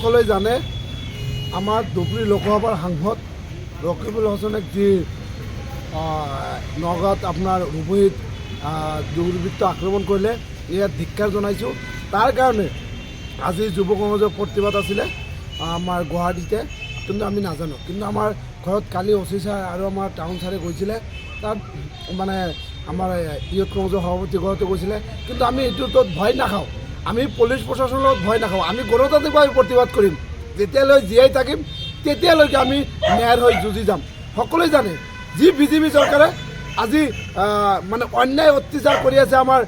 সকলে জানে আমাৰ ধুবুৰী লোকসভাৰ সাংসদ ৰকিবুল হাসানক যি নগাঁৱত আপনাৰ ৰূপহীত দুৰ্বৃত্ত আক্ৰমণ কৰলে ইয়াত ধিক্কাৰ জানাইছো। তাৰ কাৰণে আজি যুব কংগ্ৰেসেৰ প্ৰতিবাদ আছিলে আমাৰ গুৱাহাটীতে, কিন্তু আমি নাজানো। কিন্তু আমাৰ ঘৰত কালি অচি ছাৰ আৰু আমাৰ টাউন ছাৰে গৈছিলে, তাত মানে আমাৰ ইউথ কংগ্ৰেসেৰ সভাপতি ঘৰতে গৈছিলে। কিন্তু আমি এইটোত ভয় নাখাওঁ, আমি পুলিচ প্ৰশাসনেৰ লগত ভয় নাখাওঁ। আমি গণতান্ত্ৰিকভাৱে প্ৰতিবাদ কৰিম। যেতিয়ালৈ জীয়াই থাকিম তেতিয়ালৈকে আমি ন্যায়ৰ হৈ যুঁজি যাম। সকলোৱে জানে যি বিজেপি চৰকাৰে আজি মানে অন্যায় অত্যাচাৰ কৰি আছে আমাৰ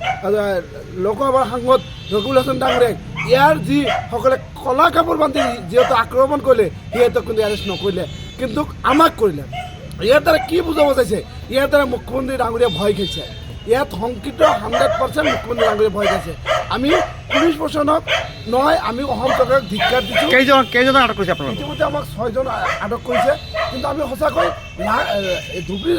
লোকসভাৰ সাংসদ ৰকিবুল হাছান ডাঙৰীয়াক। ইয়াৰ যিসকলে কলা কাপোৰ বান্ধি যিহেতু আক্ৰমণ কৰিলে সিহঁতক কিন্তু এৰেষ্ট নকৰিলে, কিন্তু আমাক কৰিলে। ইয়াৰ দ্বাৰা কি বুজাব চাইছে? ইয়াৰ দ্বাৰা মুখ্যমন্ত্ৰী ডাঙৰীয়া ভয় খাইছে। ইয়াত সংকিত 100% মুখ্যমন্ত্ৰী ডাঙৰীয়া ভয় খাইছে। আমি পুলিচ প্ৰশাসনক নহয়, আমি অসম চৰকাৰক ধিক্কাৰ দিছোঁ। কেইজন আটক কৰিছে আপোনালোকে? ইতিমধ্যে আমাক 6জন আটক কৰিছে। কিন্তু আমি সঁচাকৈ ধুবুৰী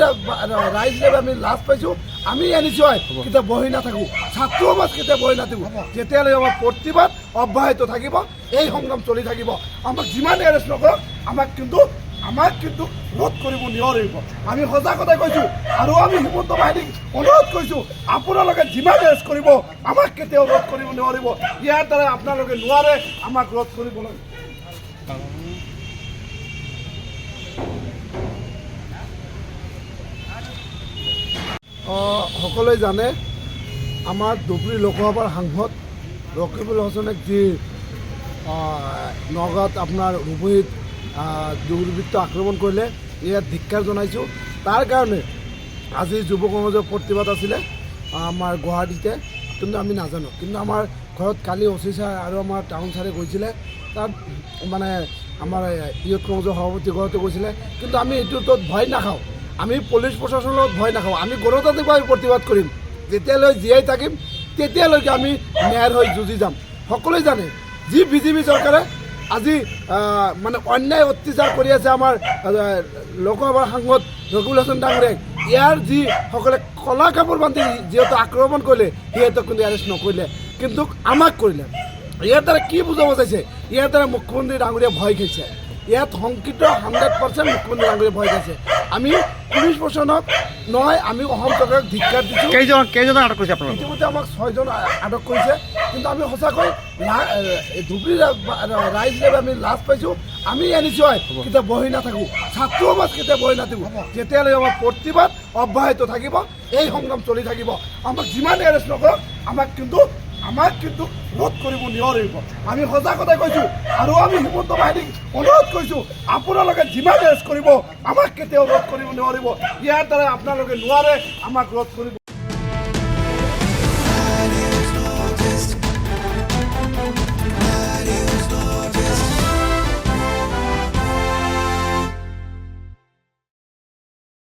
ৰাইজ হিচাপে আমি লাজ পাইছোঁ। আমি নিশ্চয় কেতিয়া বহি নাথাকোঁ, ছাত্ৰ সমাজ কেতিয়া বহি নাথাকোঁ। যেতিয়ালৈ আমাৰ প্ৰতিবাদ অব্যাহত থাকিব, এই সংগ্ৰাম চলি থাকিব। আমাক যিমান এৰেষ্ট নকৰক আমাক কিন্তু ৰোধ কৰিব নোৱাৰিব। আমি সজাগতাই কৈছোঁ আৰু আমি হিমন্ত বাহিনীক অনুৰোধ কৰিছোঁ, আপোনালোকে যিমান এৰেষ্ট কৰিব আমাক কেতিয়াও ৰোধ কৰিব নোৱাৰিব। ইয়াৰ দ্বাৰা আপোনালোকে নোৱাৰে আমাক ৰোধ কৰিবলৈ। সকলোৱে জানে আমাৰ ধুবুৰী লোকসভাৰ সাংসদ ৰকিবুল হাছানক যি নগাঁৱত আপোনাৰ ৰূপহীত দুৰ্বৃত্ত আক্ৰমণ কৰিলে ইয়াত ধিক্কাৰ জনাইছোঁ। তাৰ কাৰণে আজি যুৱ কংগ্ৰেছৰ প্ৰতিবাদ আছিলে আমাৰ গুৱাহাটীতে, কিন্তু আমি নাজানো। কিন্তু আমাৰ ঘৰত কালি অচি ছাৰ আৰু আমাৰ টাউন ছাৰে গৈছিলে, তাত মানে আমাৰ ইউথ কংগ্ৰেছৰ সভাপতি ঘৰতে গৈছিলে। কিন্তু আমি এইটোত ভয় নাখাওঁ, আমি পুলিচ প্ৰশাসনৰ লগত ভয় নাখাওঁ। আমি গণতান্ত্ৰিকভাৱে প্ৰতিবাদ কৰিম। যেতিয়ালৈ জীয়াই থাকিম তেতিয়ালৈকে আমি ন্যায়ৰ হৈ যুঁজি যাম। সকলোৱে জানে যি বিজেপি চৰকাৰে আজি মানে অন্যায় অত্যাচাৰ কৰি আছে আমাৰ লোকসভাৰ সাংসদ ৰকিবুল হাছান ডাঙৰীয়াক। ইয়াৰ যিসকলে কলা কাপোৰ বান্ধি যিহেতু আক্ৰমণ কৰিলে সিহঁতক কিন্তু এৰেষ্ট নকৰিলে, কিন্তু আমাক কৰিলে। ইয়াৰ দ্বাৰা কি বুজাব চাইছে? ইয়াৰ দ্বাৰা মুখ্যমন্ত্ৰী ডাঙৰীয়া ভয় খাইছে। ইয়াত সংকিত 100% মুখ্যমন্ত্ৰী ডাঙৰীয়া ভয় খাইছে। আমি পুলিচ প্ৰশাসনক নহয়, আমি অসম চৰকাৰক ধিক্কাৰ দিছোঁ। কেইজন আটক কৰিছে আপোনালোকে? ইতিমধ্যে আমাক 6জন আটক কৰিছে। কিন্তু আমি সঁচাকৈ ধুবুৰী ৰাইজ হিচাপে আমি লাজ পাইছোঁ। আমি নিশ্চয় কেতিয়া বহি নাথাকোঁ, ছাত্ৰ সমাজ কেতিয়া বহি নাথাকোঁ। যেতিয়ালৈ আমাৰ প্ৰতিবাদ অব্যাহত থাকিব, এই সংগ্ৰাম চলি থাকিব। আমাক যিমান এৰেষ্ট নকৰক আমাক কিন্তু ৰোধ কৰিব নোৱাৰিব। আমি সজাগতাই কৈছোঁ আৰু আমি হিমন্ত বাহিনীক অনুৰোধ কৰিছোঁ, আপোনালোকে যিমান এৰেষ্ট কৰিব আমাক কেতিয়াও ৰোধ কৰিব নোৱাৰিব। ইয়াৰ দ্বাৰা আপোনালোকে নোৱাৰে আমাক ৰোধ কৰিব।